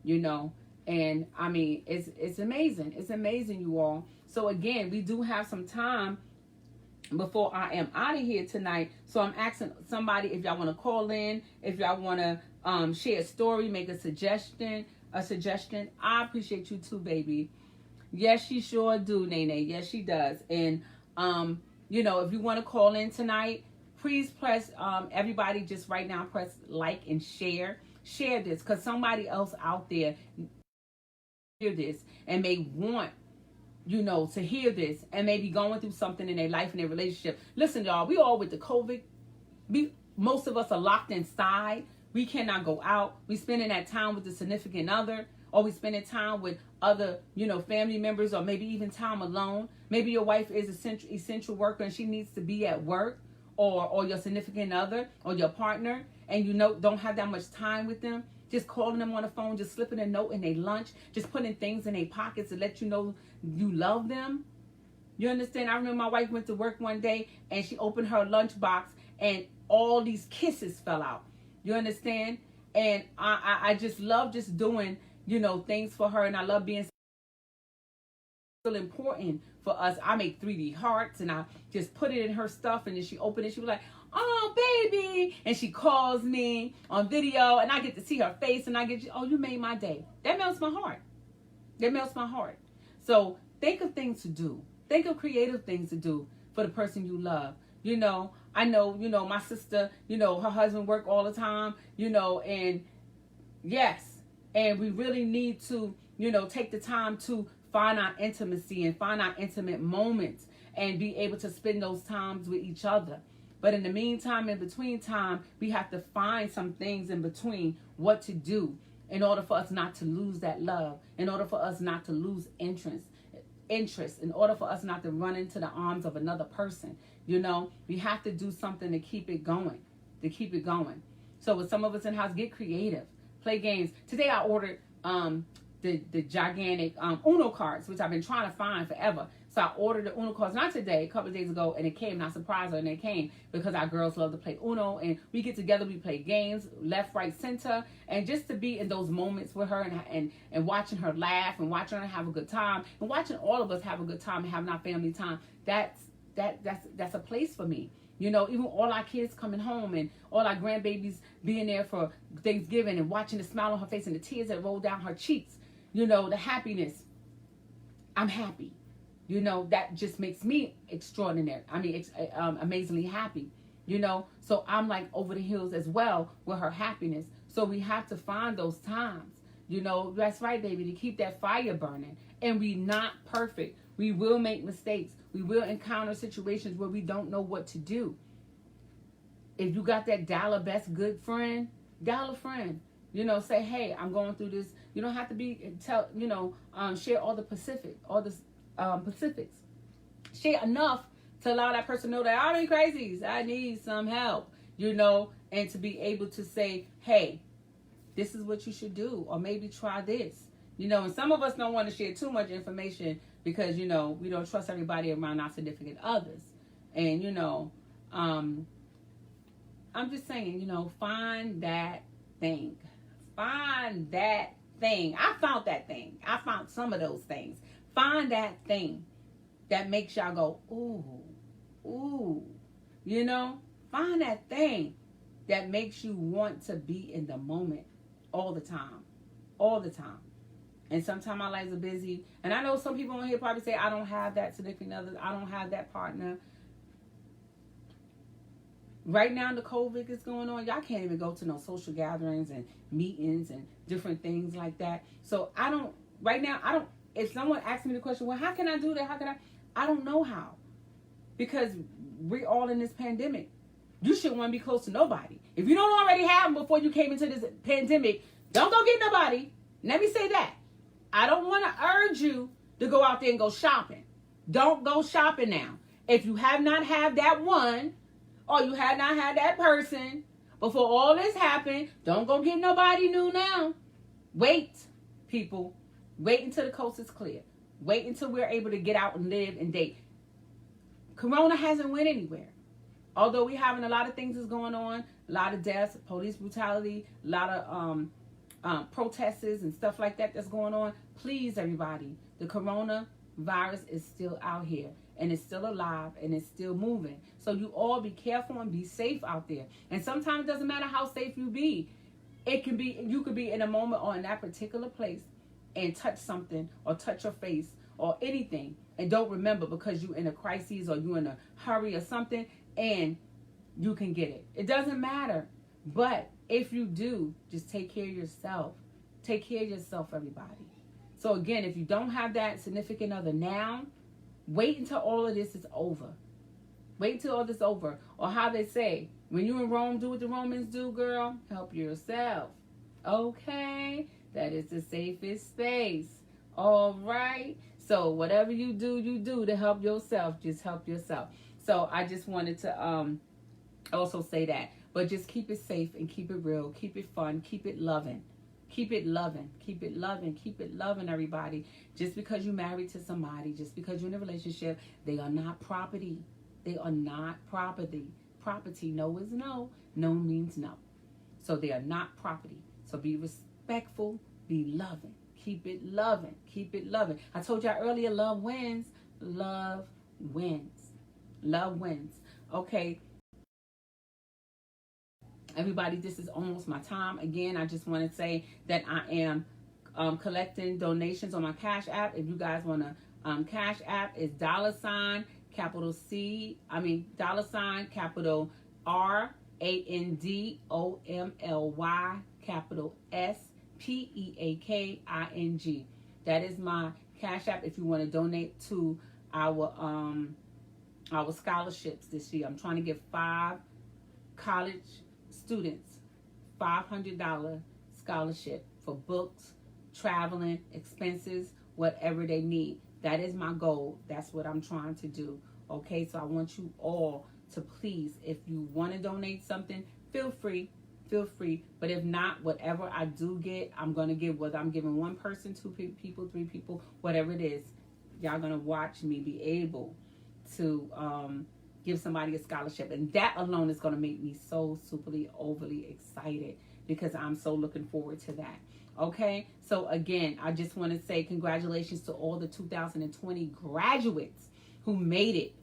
you know. And I mean, it's amazing. It's amazing, you all. So again, we do have some time before I am out of here tonight. So I'm asking somebody if y'all want to call in, if y'all want to share a story, make a suggestion. I appreciate you too, baby. Yes, she sure do, Nene. Yes, she does. And, you know, if you want to call in tonight, please press, everybody just right now, press like and share. Share this, because somebody else out there hear this and may want, you know, to hear this and maybe going through something in their life and their relationship. Listen, y'all, we all with the COVID. Most of us are locked inside. We cannot go out. We spending that time with the significant other, or we spending time with other, family members, or maybe even time alone. Maybe your wife is essential worker and she needs to be at work, or your significant other or your partner, and don't have that much time with them. Just calling them on the phone, just slipping a note in their lunch, just putting things in their pockets to let you know you love them. You understand? I remember my wife went to work one day and she opened her lunchbox and all these kisses fell out. You understand? And I just love just doing, things for her, and I love being so important for us. I make 3D hearts and I just put it in her stuff, and then she opened it. She was like, "Oh, baby." And she calls me on video and I get to see her face, and I get, "Oh, you made my day." That melts my heart. That melts my heart. So think of things to do. Think of creative things to do for the person you love. I know, my sister, her husband work all the time, and yes, and we really need to, take the time to find our intimacy and find our intimate moments and be able to spend those times with each other. But in the meantime, in between time, we have to find some things in between what to do in order for us not to lose that love, in order for us not to lose interest, in order for us not to run into the arms of another person. We have to do something to keep it going, So with some of us in house, get creative, play games. Today I ordered the gigantic Uno cards, which I've been trying to find forever. So I ordered the Uno cards, not today, a couple of days ago, and it came. And I surprised her, and it came because our girls love to play Uno, and we get together, we play games, left, right, center, and just to be in those moments with her and watching her laugh and watching her have a good time and watching all of us have a good time and having our family time. That's a place for me. Even all our kids coming home and all our grandbabies being there for Thanksgiving and watching the smile on her face and the tears that roll down her cheeks, the happiness. I'm happy. That just makes me extraordinary. I mean, amazingly happy, So I'm like over the hills as well with her happiness. So we have to find those times, That's right, baby, to keep that fire burning. And we not perfect. We will make mistakes. We will encounter situations where we don't know what to do. If you got that dial a best good friend, dial a friend. Say, "Hey, I'm going through this." You don't have to share all the Pacifics. Share enough to allow that person to know that I'm in crises. I need some help, and to be able to say, "Hey, this is what you should do," or maybe try this. And some of us don't want to share too much information because, we don't trust everybody around our significant others. And, I'm just saying, find that thing. Find that thing. I found that thing. I found some of those things. Find that thing that makes y'all go, ooh, Find that thing that makes you want to be in the moment all the time. And sometimes our lives are busy. And I know some people on here probably say, "I don't have that significant other. I don't have that partner." Right now, the COVID is going on. Y'all can't even go to no social gatherings and meetings and different things like that. So if someone asks me the question, "Well, how can I do that? I don't know how. Because we're all in this pandemic. You shouldn't want to be close to nobody. If you don't already have them before you came into this pandemic, don't go get nobody. Let me say that. I don't want to urge you to go out there and go shopping. Don't go shopping now. If you have not had that one, or you have not had that person before all this happened, don't go get nobody new now. Wait, people. Wait until the coast is clear. Wait until we're able to get out and live and date. Corona hasn't went anywhere. Although we're having a lot of things that's going on, a lot of deaths, police brutality, a lot of protests and stuff like that that's going on. Please, everybody, the coronavirus is still out here. And it's still alive and it's still moving. So you all be careful and be safe out there. And sometimes it doesn't matter how safe you be. You could be in a moment or in that particular place and touch something or touch your face or anything and don't remember because you're in a crisis or you're in a hurry or something and you can get it. It doesn't matter. But if you do, just take care of yourself. Take care of yourself, everybody. So again, if you don't have that significant other now, wait until all of this is over. Wait until all this is over. Or how they say, When you in Rome, do what the Romans do, girl. Help yourself. Okay? That is the safest space. All right? So whatever you do to help yourself. Just help yourself. So I just wanted to also say that. But just keep it safe and keep it real. Keep it fun. Keep it loving. Keep it loving. Keep it loving. Keep it loving, everybody. Just because you're married to somebody, just because you're in a relationship, they are not property. They are not property. Property, no is no. No means no. So they are not property. So be respectful. Be loving. Keep it loving. Keep it loving. I told y'all earlier, love wins. Love wins. Love wins. Okay. Everybody, this is almost my time. Again, I just want to say that I am collecting donations on my Cash App. If you guys want to Cash App, is $, capital C, capital RANDOMLY, capital SPEAKING. That is my Cash App if you want to donate to our scholarships this year. I'm trying to give 5 college students $500 scholarship for books, traveling, expenses, whatever they need. That is my goal. That's what I'm trying to do. Okay, so I want you all to please, if you want to donate something, feel free. But if not, whatever I do get, I'm going to give, whether I'm giving 1 person, 2 people, 3 people, whatever it is, y'all going to watch me be able to give somebody a scholarship. And that alone is going to make me so superly, overly excited, because I'm so looking forward to that. Okay, so again, I just want to say congratulations to all the 2020 graduates who made it.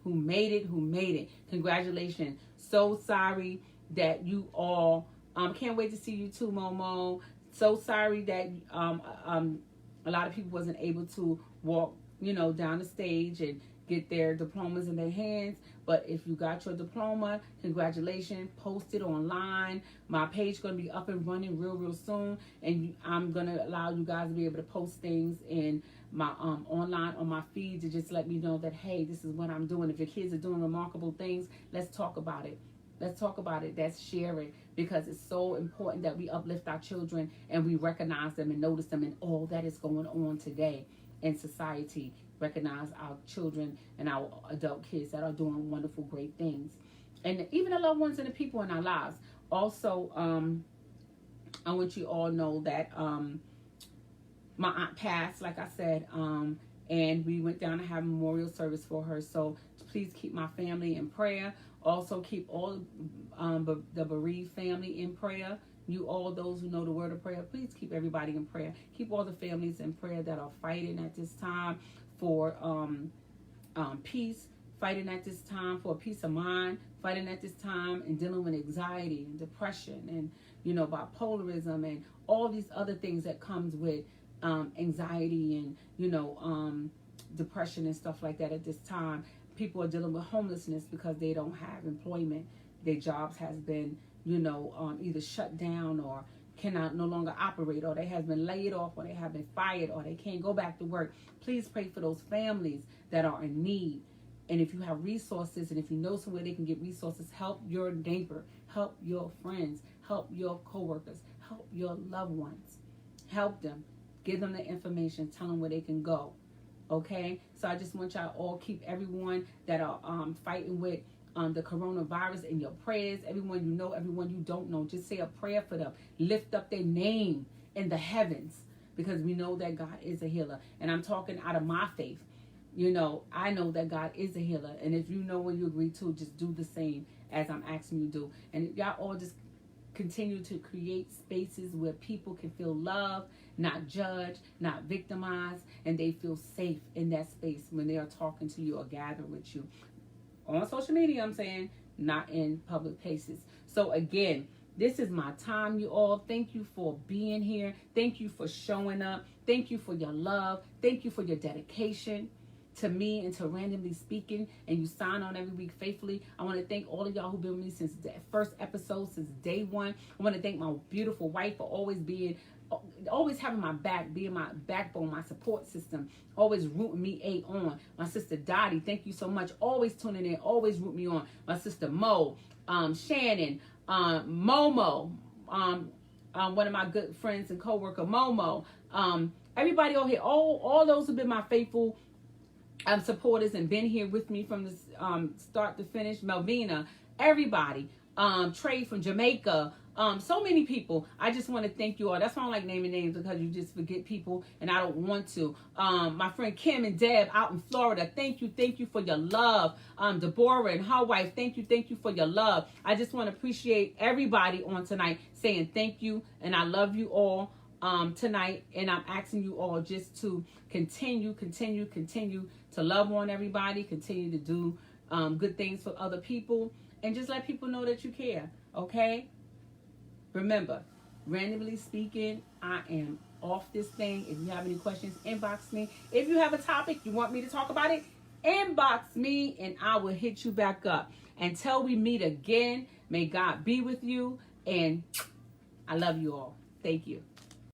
Congratulations. So sorry that you all, can't wait to see you too, Momo. So sorry that a lot of people wasn't able to walk, down the stage and get their diplomas in their hands. But if you got your diploma, congratulations. Post it online. My page is going to be up and running real soon. And I'm going to allow you guys to be able to post things in my online on my feed to just let me know that, hey, this is what I'm doing. If your kids are doing remarkable things, let's talk about it. That's sharing, because it's so important that we uplift our children and we recognize them and notice them and all that is going on today in society. Recognize our children and our adult kids that are doing wonderful, great things, and even the loved ones and the people in our lives. Also, I want you all know that my aunt passed, like I said, and we went down to have a memorial service for her. So please keep my family in prayer. Also, keep all the bereaved family in prayer. You all, those who know the word of prayer, please keep everybody in prayer. Keep all the families in prayer that are fighting at this time for peace, fighting at this time for peace of mind, fighting at this time and dealing with anxiety and depression and, bipolarism and all these other things that comes with anxiety and, depression and stuff like that at this time. People are dealing with homelessness because they don't have employment. Their jobs has been, either shut down or cannot no longer operate, or they have been laid off, or they have been fired, or they can't go back to work. Please pray for those families that are in need. And if you have resources, and if you know somewhere they can get resources, help your neighbor, help your friends, help your coworkers, help your loved ones. Help them. Give them the information. Tell them where they can go. Okay? So I just want y'all all keep everyone that are fighting with the coronavirus in your prayers. Everyone you know, everyone you don't know, just say a prayer for them. Lift up their name in the heavens, because we know that God is a healer. And I'm talking out of my faith. I know that God is a healer. And if you know when you agree to, just do the same as I'm asking you to do. And y'all all just continue to create spaces where people can feel loved, not judged, not victimized, and they feel safe in that space when they are talking to you or gathering with you. On social media, I'm saying, not in public places. So again, this is my time, you all. Thank you for being here. Thank you for showing up. Thank you for your love. Thank you for your dedication to me and to Randomly Speaking, and you sign on every week faithfully. I want to thank all of y'all who've been with me since the first episode, since day one. I want to thank my beautiful wife for always being always having my back, being my backbone, my support system, always rooting me on. My sister Dottie, thank you so much. Always tuning in, always rooting me on. My sister Mo, Shannon, Momo, one of my good friends and co-worker Momo, everybody over here, all those have been my faithful supporters and been here with me from the start to finish. Melvina, everybody, Trey from Jamaica, so many people. I just want to thank you all. That's why I don't like naming names, because you just forget people, and I don't want to. My friend Kim and Deb out in Florida, thank you for your love. Deborah and her wife, thank you for your love. I just want to appreciate everybody on tonight, saying thank you, and I love you all tonight, and I'm asking you all just to continue to love on everybody, continue to do good things for other people, and just let people know that you care, okay? Remember, randomly speaking, I am off this thing. If you have any questions, inbox me. If you have a topic you want me to talk about it, inbox me and I will hit you back up. Until we meet again, may God be with you, and I love you all. Thank you.